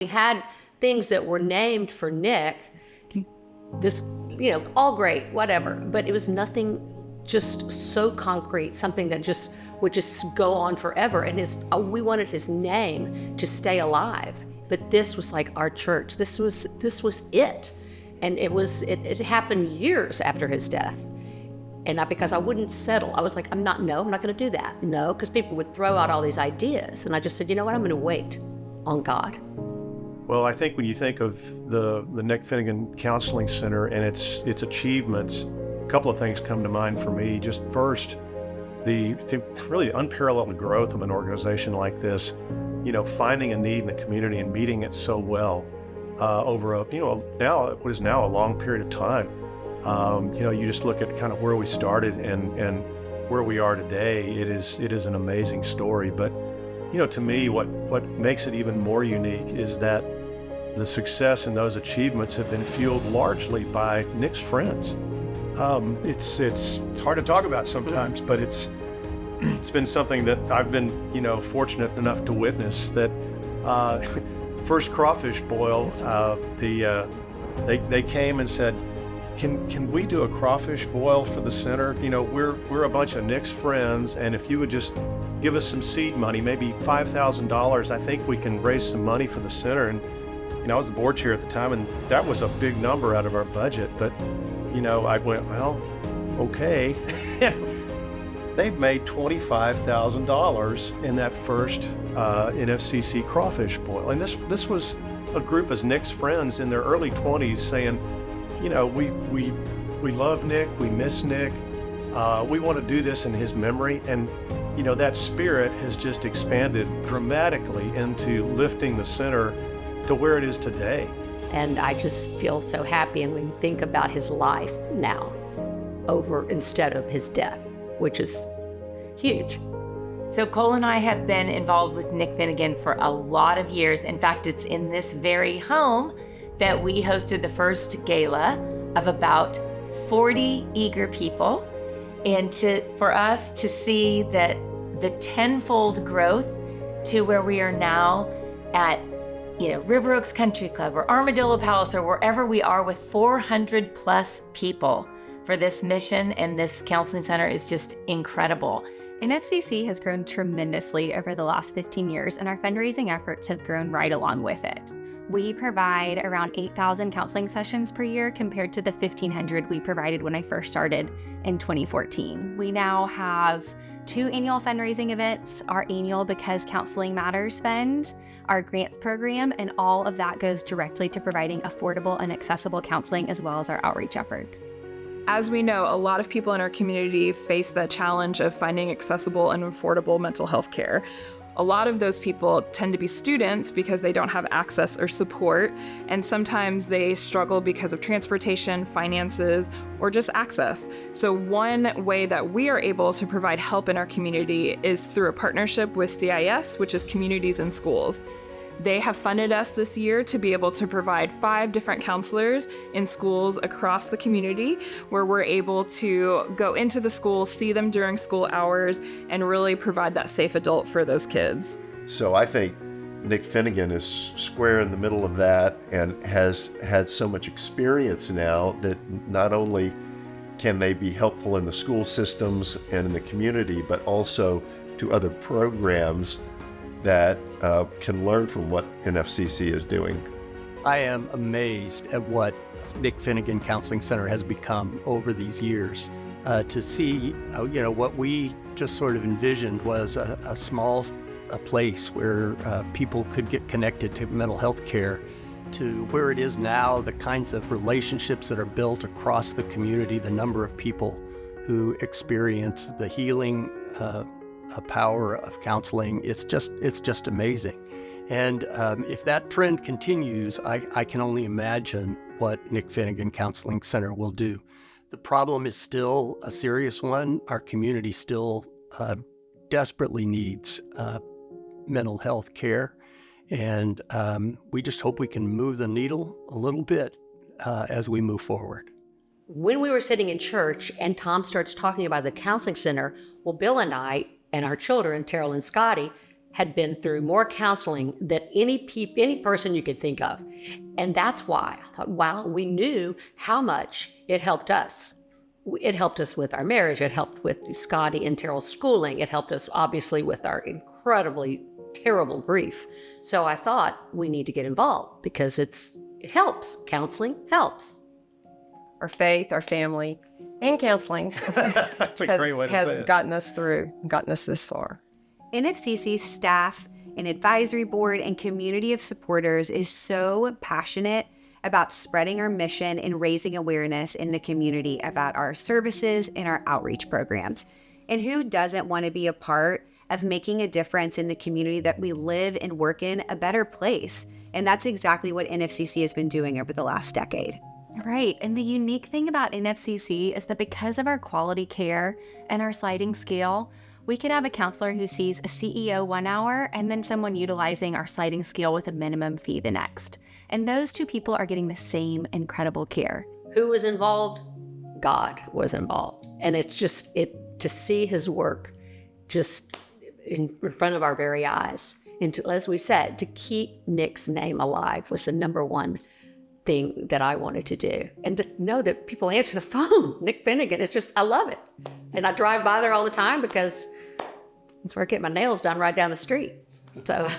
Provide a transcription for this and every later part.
We had things that were named for Nick, this, all great, whatever, but it was nothing just so concrete, something that just would just go on forever. And we wanted his name to stay alive. But this was like our church. This was it. And it happened years after his death. And not because I wouldn't settle. I was like, I'm not gonna do that. No, because people would throw out all these ideas. And I just said, you know what, I'm gonna wait on God. Well, I think when you think of the Nick Finnegan Counseling Center and its achievements, a couple of things come to mind for me. Just first, the really unparalleled growth of an organization like this, finding a need in the community and meeting it so well over what is now a long period of time. You just look at kind of where we started and where we are today. It is an amazing story. But to me, what makes it even more unique is that the success and those achievements have been fueled largely by Nick's friends. It's hard to talk about sometimes, but it's been something that I've been fortunate enough to witness. That first crawfish boil, they came and said, Can we do a crawfish boil for the center? We're a bunch of Nick's friends, and if you would just give us some seed money, maybe $5,000, I think we can raise some money for the center. And I was the board chair at the time, and that was a big number out of our budget. But I went, well, okay. They've made $25,000 in that first NFCC crawfish boil, and this was a group of Nick's friends in their early 20s saying, we love Nick, we miss Nick, we want to do this in his memory. And that spirit has just expanded dramatically into lifting the center to where it is today. And I just feel so happy, and we think about his life now instead of his death, which is huge. So Cole and I have been involved with Nick Finnegan for a lot of years. In fact, it's in this very home that we hosted the first gala of about 40 eager people. And for us to see that the tenfold growth to where we are now at, River Oaks Country Club or Armadillo Palace or wherever we are with 400 plus people for this mission and this counseling center is just incredible. NFCC has grown tremendously over the last 15 years, and our fundraising efforts have grown right along with it. We provide around 8,000 counseling sessions per year compared to the 1,500 we provided when I first started in 2014. We now have 2 annual fundraising events, our annual Because Counseling Matters Fund, our grants program, and all of that goes directly to providing affordable and accessible counseling as well as our outreach efforts. As we know, a lot of people in our community face the challenge of finding accessible and affordable mental health care. A lot of those people tend to be students because they don't have access or support, and sometimes they struggle because of transportation, finances, or just access. So one way that we are able to provide help in our community is through a partnership with CIS, which is Communities in Schools. They have funded us this year to be able to provide 5 different counselors in schools across the community where we're able to go into the school, see them during school hours, and really provide that safe adult for those kids. So I think Nick Finnegan is square in the middle of that and has had so much experience now that not only can they be helpful in the school systems and in the community, but also to other programs that can learn from what NFCC is doing. I am amazed at what Nick Finnegan Counseling Center has become over these years. To see, what we just sort of envisioned was a small place where people could get connected to mental health care, to where it is now, the kinds of relationships that are built across the community, the number of people who experience the healing power of counseling. It's just amazing. And if that trend continues, I can only imagine what Nick Finnegan Counseling Center will do. The problem is still a serious one. Our community still desperately needs mental health care. And we just hope we can move the needle a little bit as we move forward. When we were sitting in church and Tom starts talking about the counseling center, well, Bill and I and our children, Terrell and Scotty, had been through more counseling than any person you could think of. And that's why I thought, wow, we knew how much it helped us. It helped us with our marriage. It helped with Scotty and Terrell's schooling. It helped us, obviously, with our incredibly terrible grief. So I thought we need to get involved because it helps. Counseling helps. Our faith, our family, and counseling That's a great way to say has it. gotten us through, gotten us this far. NFCC's staff and advisory board and community of supporters is so passionate about spreading our mission and raising awareness in the community about our services and our outreach programs. And who doesn't want to be a part of making a difference in the community that we live and work in a better place? And that's exactly what NFCC has been doing over the last decade. Right. And the unique thing about NFCC is that because of our quality care and our sliding scale, we could have a counselor who sees a CEO 1 hour and then someone utilizing our sliding scale with a minimum fee the next. And those two people are getting the same incredible care. Who was involved? God was involved. And it's just, to see his work just in front of our very eyes. And to, as we said, to keep Nick's name alive was the number one thing that I wanted to do. And to know that people answer the phone, Nick Finnegan, it's just, I love it. And I drive by there all the time because that's where I get my nails done, right down the street. So,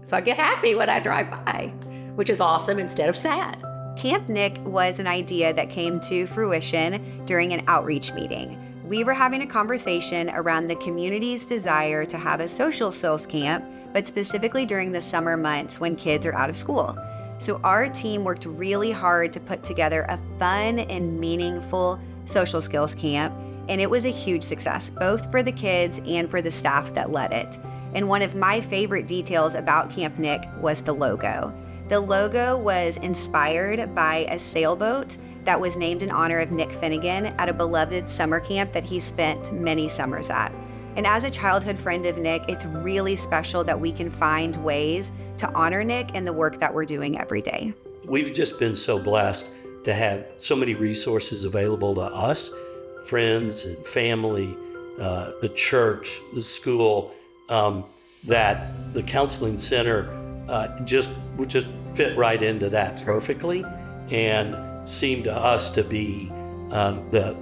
so I get happy when I drive by, which is awesome instead of sad. Camp Nick was an idea that came to fruition during an outreach meeting. We were having a conversation around the community's desire to have a social skills camp, but specifically during the summer months when kids are out of school. So our team worked really hard to put together a fun and meaningful social skills camp, and it was a huge success, both for the kids and for the staff that led it. And one of my favorite details about Camp Nick was the logo. The logo was inspired by a sailboat that was named in honor of Nick Finnegan at a beloved summer camp that he spent many summers at. And as a childhood friend of Nick, it's really special that we can find ways to honor Nick and the work that we're doing every day. We've just been so blessed to have so many resources available to us, friends and family, the church, the school, that the counseling center would just fit right into that perfectly, and seemed to us to be the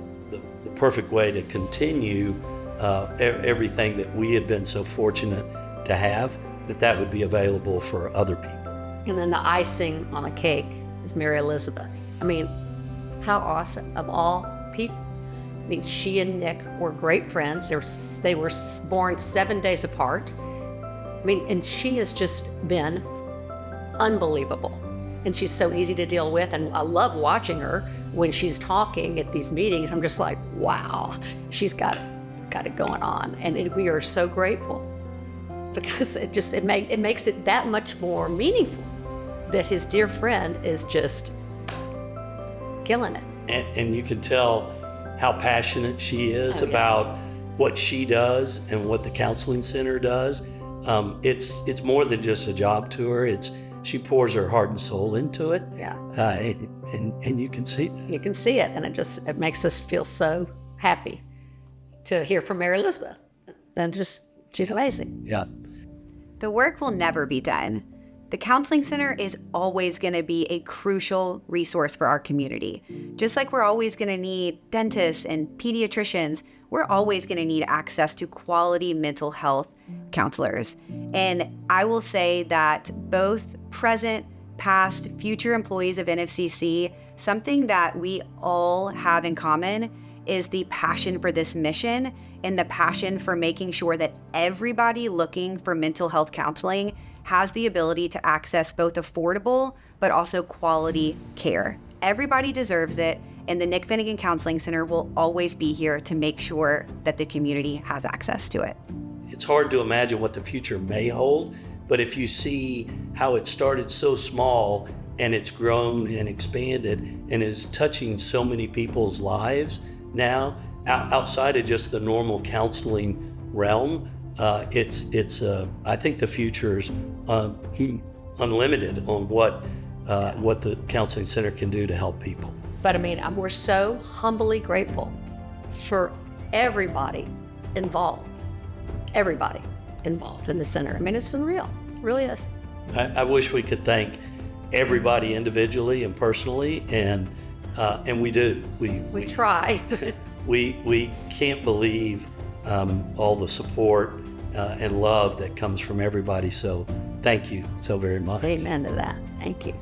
perfect way to continue everything that we had been so fortunate to have, that would be available for other people. And then the icing on the cake is Mary Elizabeth. I mean, how awesome. Of all people, I mean, she and Nick were great friends. They were born 7 days apart. I mean, and she has just been unbelievable. And she's so easy to deal with. And I love watching her when she's talking at these meetings. I'm just like, wow, she's got it going on. And we are so grateful because it makes it that much more meaningful that his dear friend is just killing it. And you can tell how passionate she is about what she does and what the counseling center does. It's more than just a job to her. She pours her heart and soul into it. Yeah. And you can see that. You can see it, and it makes us feel so happy to hear from Mary Elizabeth. And she's amazing. Yeah. The work will never be done. The Counseling Center is always going to be a crucial resource for our community. Just like we're always going to need dentists and pediatricians, we're always going to need access to quality mental health counselors. And I will say that both present, past, future employees of NFCC, something that we all have in common is the passion for this mission and the passion for making sure that everybody looking for mental health counseling has the ability to access both affordable but also quality care. Everybody deserves it, and the Nick Finnegan Counseling Center will always be here to make sure that the community has access to it. It's hard to imagine what the future may hold, but if you see how it started so small and it's grown and expanded and is touching so many people's lives now, outside of just the normal counseling realm, I think the future's unlimited on what the counseling center can do to help people. But I mean, we're so humbly grateful for everybody involved. Everybody. involved in the center. I mean, it's unreal. It really is. I wish we could thank everybody individually and personally, and we do. We try. We can't believe all the support and love that comes from everybody. So thank you so very much. Amen to that. Thank you.